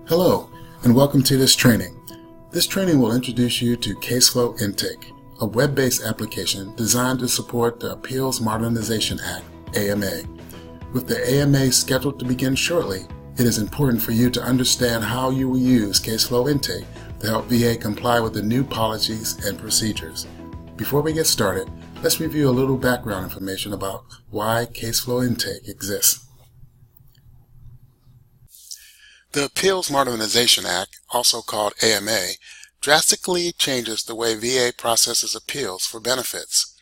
Hello, and welcome to this training. This training will introduce you to Caseflow Intake, a web-based application designed to support the Appeals Modernization Act, AMA. With the AMA scheduled to begin shortly, it is important for you to understand how you will use Caseflow Intake to help VA comply with the new policies and procedures. Before we get started, let's review a little background information about why Caseflow Intake exists. The Appeals Modernization Act, also called AMA, drastically changes the way VA processes appeals for benefits.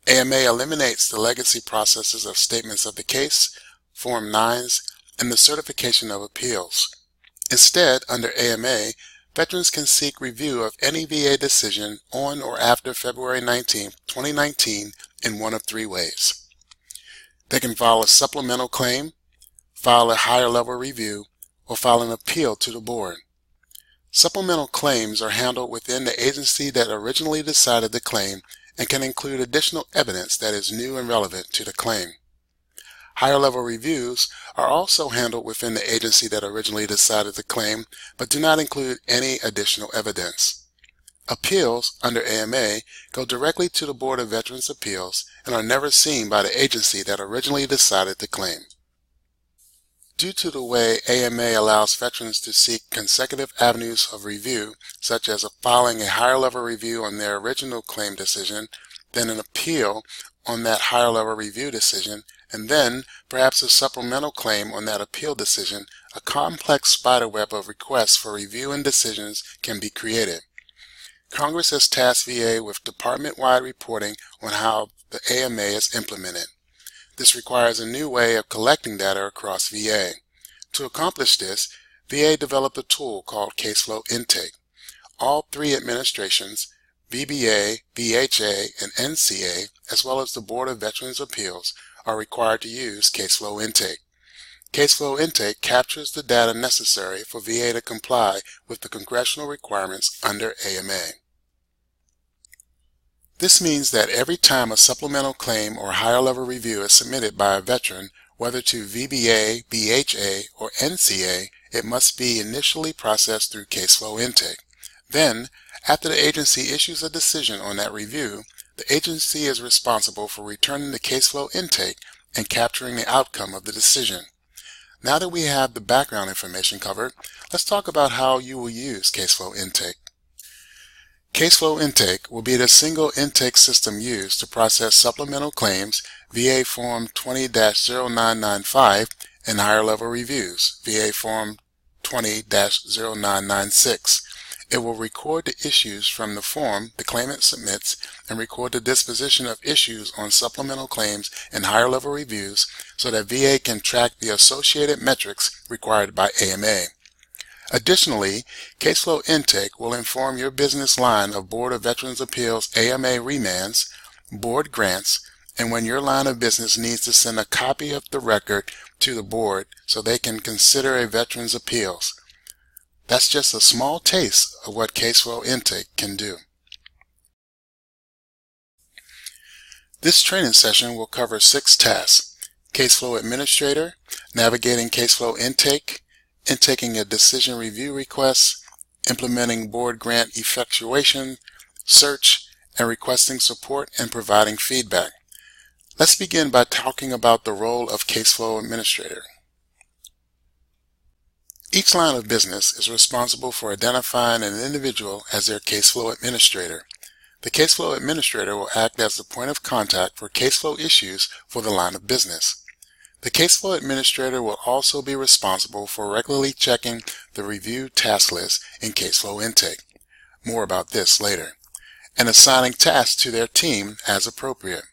AMA eliminates the legacy processes of statements of the case, Form 9s, and the certification of appeals. Instead, under AMA, veterans can seek review of any VA decision on or after February 19, 2019 in one of three ways. They can file a supplemental claim, file a higher level review, or file an appeal to the board. Supplemental claims are handled within the agency that originally decided the claim and can include additional evidence that is new and relevant to the claim. Higher level reviews are also handled within the agency that originally decided the claim but do not include any additional evidence. Appeals under AMA go directly to the Board of Veterans' Appeals and are never seen by the agency that originally decided the claim. Due to the way AMA allows veterans to seek consecutive avenues of review, such as filing a higher level review on their original claim decision, then an appeal on that higher level review decision, and then perhaps a supplemental claim on that appeal decision, a complex spiderweb of requests for review and decisions can be created. Congress has tasked VA with department-wide reporting on how the AMA is implemented. This requires a new way of collecting data across VA. To accomplish this, VA developed a tool called Caseflow Intake. All three administrations, VBA, VHA, and NCA, as well as the Board of Veterans' Appeals, are required to use Caseflow Intake. Caseflow Intake captures the data necessary for VA to comply with the congressional requirements under AMA. This means that every time a supplemental claim or higher level review is submitted by a veteran, whether to VBA, VHA, or NCA, it must be initially processed through Caseflow Intake. Then, after the agency issues a decision on that review, the agency is responsible for returning the Caseflow Intake and capturing the outcome of the decision. Now that we have the background information covered, let's talk about how you will use Caseflow Intake. Caseflow Intake will be the single intake system used to process supplemental claims, VA Form 20-0995, and higher level reviews, VA Form 20-0996. It will record the issues from the form the claimant submits and record the disposition of issues on supplemental claims and higher level reviews so that VA can track the associated metrics required by AMA. Additionally, Caseflow Intake will inform your business line of Board of Veterans' Appeals AMA remands, board grants, and when your line of business needs to send a copy of the record to the board so they can consider a veteran's appeals. That's just a small taste of what Caseflow Intake can do. This training session will cover 6 tasks: Caseflow Administrator, navigating Caseflow Intake, intaking a decision review request, implementing board grant effectuation, search, and requesting support and providing feedback. Let's begin by talking about the role of Caseflow Administrator. Each line of business is responsible for identifying an individual as their Caseflow Administrator. The Caseflow Administrator will act as the point of contact for Caseflow issues for the line of business. The Caseflow Administrator will also be responsible for regularly checking the review task list in Caseflow Intake. More about this later. And assigning tasks to their team as appropriate.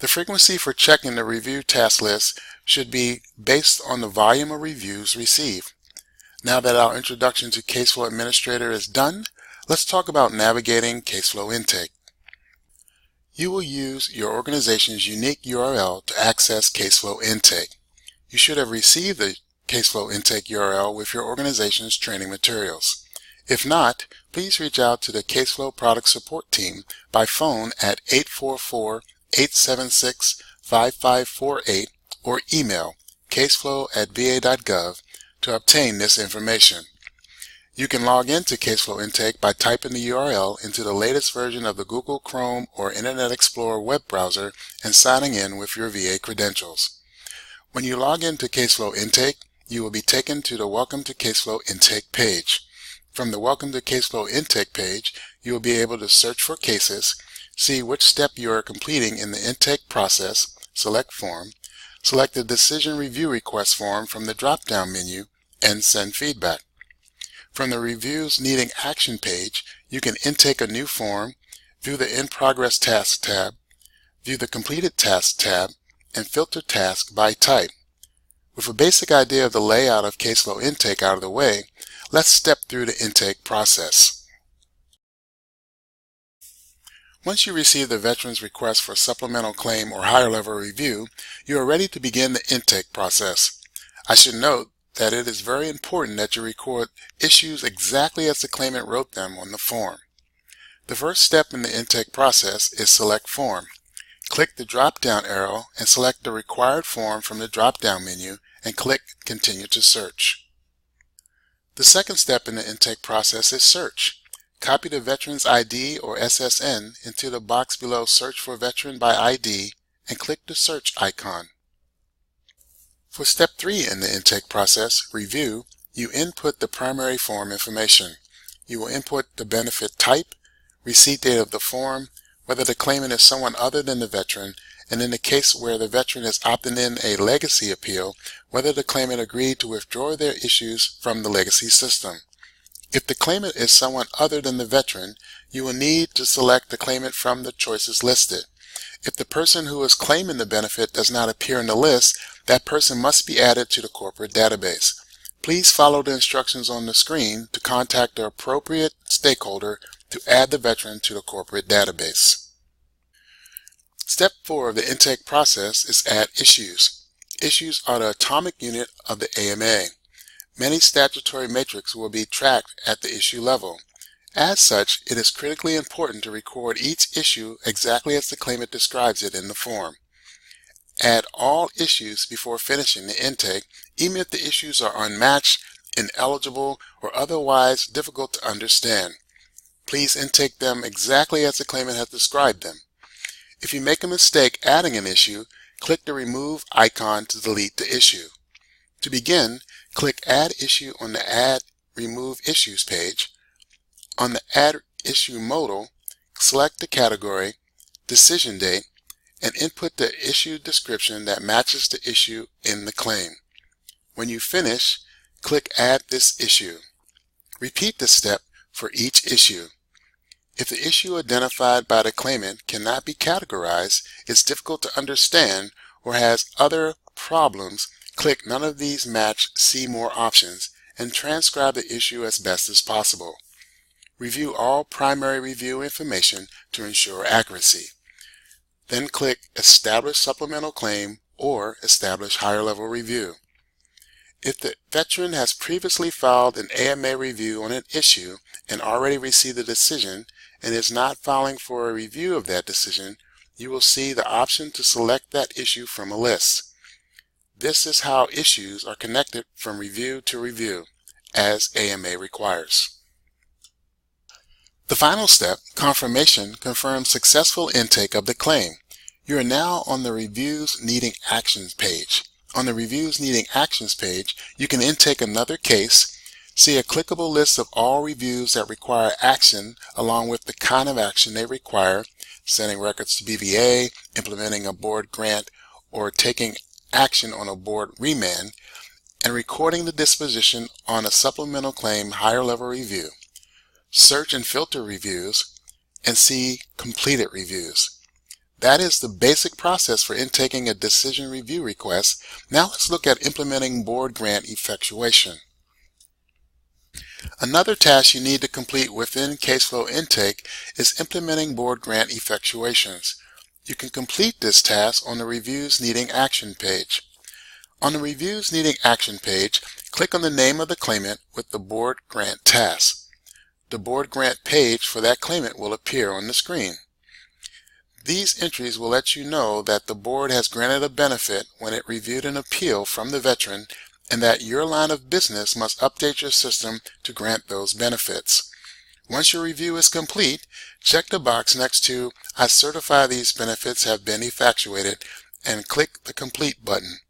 The frequency for checking the review task list should be based on the volume of reviews received. Now that our introduction to Caseflow Administrator is done, let's talk about navigating Caseflow Intake. You will use your organization's unique URL to access Caseflow Intake. You should have received the Caseflow Intake URL with your organization's training materials. If not, please reach out to the Caseflow Product Support Team by phone at 844-876-5548 or email caseflow@va.gov to obtain this information. You can log into Caseflow Intake by typing the URL into the latest version of the Google Chrome or Internet Explorer web browser and signing in with your VA credentials. When you log into Caseflow Intake, you will be taken to the Welcome to Caseflow Intake page. From the Welcome to Caseflow Intake page, you will be able to search for cases, see which step you are completing in the intake process, select form, select the Decision Review Request form from the drop-down menu, and send feedback. From the Reviews Needing Action page, you can intake a new form, view the In Progress Task tab, view the Completed Task tab, and filter tasks by type. With a basic idea of the layout of Caseflow Intake out of the way, let's step through the intake process. Once you receive the veteran's request for supplemental claim or higher level review, you are ready to begin the intake process. I should note that it is very important that you record issues exactly as the claimant wrote them on the form. The first step in the intake process is Select Form. Click the drop-down arrow and select the required form from the drop-down menu and click Continue to Search. The second step in the intake process is Search. Copy the veteran's ID or SSN into the box below Search for Veteran by ID and click the search icon. For step 3 in the intake process, Review, you input the primary form information. You will input the benefit type, receipt date of the form, whether the claimant is someone other than the veteran, and in the case where the veteran is opting in a legacy appeal, whether the claimant agreed to withdraw their issues from the legacy system. If the claimant is someone other than the veteran, you will need to select the claimant from the choices listed. If the person who is claiming the benefit does not appear in the list, that person must be added to the corporate database. Please follow the instructions on the screen to contact the appropriate stakeholder to add the veteran to the corporate database. Step 4 of the intake process is Add Issues. Issues are the atomic unit of the AMA. Many statutory metrics will be tracked at the issue level. As such, it is critically important to record each issue exactly as the claimant describes it in the form. Add all issues before finishing the intake, even if the issues are unmatched, ineligible, or otherwise difficult to understand. Please intake them exactly as the claimant has described them. If you make a mistake adding an issue, click the Remove icon to delete the issue. To begin, click Add Issue on the Add Remove Issues page. On the Add Issue modal, select the category, decision date, and input the issue description that matches the issue in the claim. When you finish, click Add this issue. Repeat this step for each issue. If the issue identified by the claimant cannot be categorized, is difficult to understand, or has other problems, click None of these match, see more options, and transcribe the issue as best as possible. Review all primary review information to ensure accuracy. Then click Establish Supplemental Claim or Establish Higher Level Review. If the veteran has previously filed an AMA review on an issue and already received a decision and is not filing for a review of that decision, you will see the option to select that issue from a list. This is how issues are connected from review to review, as AMA requires. The final step, Confirmation, confirms successful intake of the claim. You are now on the Reviews Needing Actions page. On the Reviews Needing Actions page, you can intake another case, see a clickable list of all reviews that require action along with the kind of action they require, sending records to BVA, implementing a board grant, or taking action on a board remand, and recording the disposition on a supplemental claim higher level review. Search and filter reviews, and see completed reviews. That is the basic process for intaking a decision review request. Now let's look at implementing board grant effectuation. Another task you need to complete within Caseflow Intake is implementing board grant effectuations. You can complete this task on the Reviews Needing Action page. On the Reviews Needing Action page, click on the name of the claimant with the board grant task. The board grant page for that claimant will appear on the screen. These entries will let you know that the board has granted a benefit when it reviewed an appeal from the veteran and that your line of business must update your system to grant those benefits. Once your review is complete, check the box next to "I certify these benefits have been effectuated" and click the Complete button.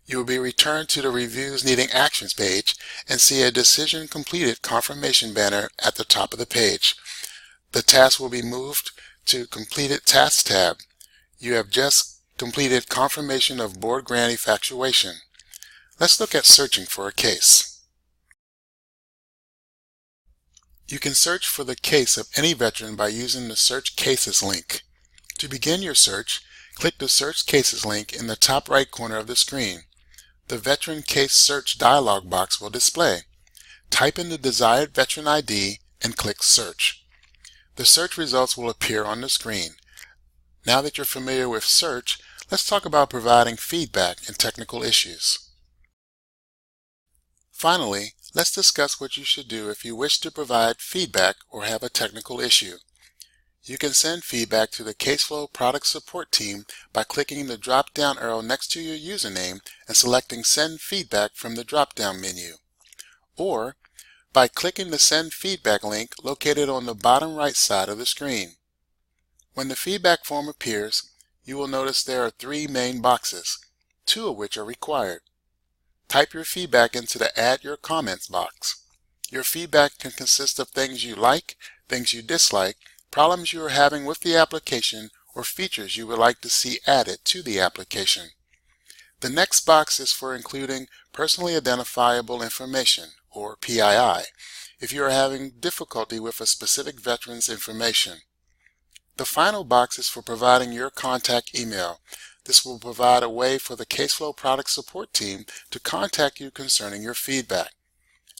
You will be returned to the Reviews Needing Actions page and see a Decision Completed confirmation banner at the top of the page. The task will be moved to Completed Tasks tab. You have just completed confirmation of board grant effectuation. Let's look at searching for a case. You can search for the case of any veteran by using the Search Cases link. To begin your search, click the Search Cases link in the top right corner of the screen. The Veteran Case Search dialog box will display. Type in the desired veteran ID and click Search. The search results will appear on the screen. Now that you're familiar with search, let's talk about providing feedback and technical issues. Finally, let's discuss what you should do if you wish to provide feedback or have a technical issue. You can send feedback to the Caseflow Product Support Team by clicking the drop-down arrow next to your username and selecting Send Feedback from the drop-down menu, or by clicking the Send Feedback link located on the bottom right side of the screen. When the feedback form appears, you will notice there are 3 main boxes, 2 of which are required. Type your feedback into the Add Your Comments box. Your feedback can consist of things you like, things you dislike, problems you are having with the application, or features you would like to see added to the application. The next box is for including Personally Identifiable Information, or PII, if you are having difficulty with a specific veteran's information. The final box is for providing your contact email. This will provide a way for the Caseflow Product Support Team to contact you concerning your feedback.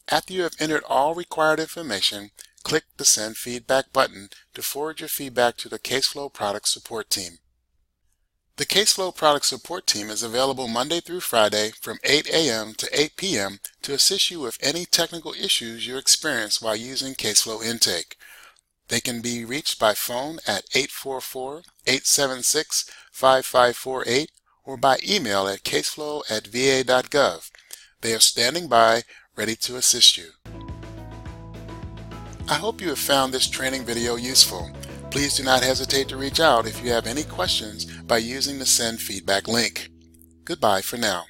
After you have entered all required information, click the Send Feedback button to forward your feedback to the Caseflow Product Support Team. The Caseflow Product Support Team is available Monday through Friday from 8 a.m. to 8 p.m. to assist you with any technical issues you experience while using Caseflow Intake. They can be reached by phone at 844-876-5548 or by email at caseflow@va.gov. They are standing by, ready to assist you. I hope you have found this training video useful. Please do not hesitate to reach out if you have any questions by using the Send Feedback link. Goodbye for now.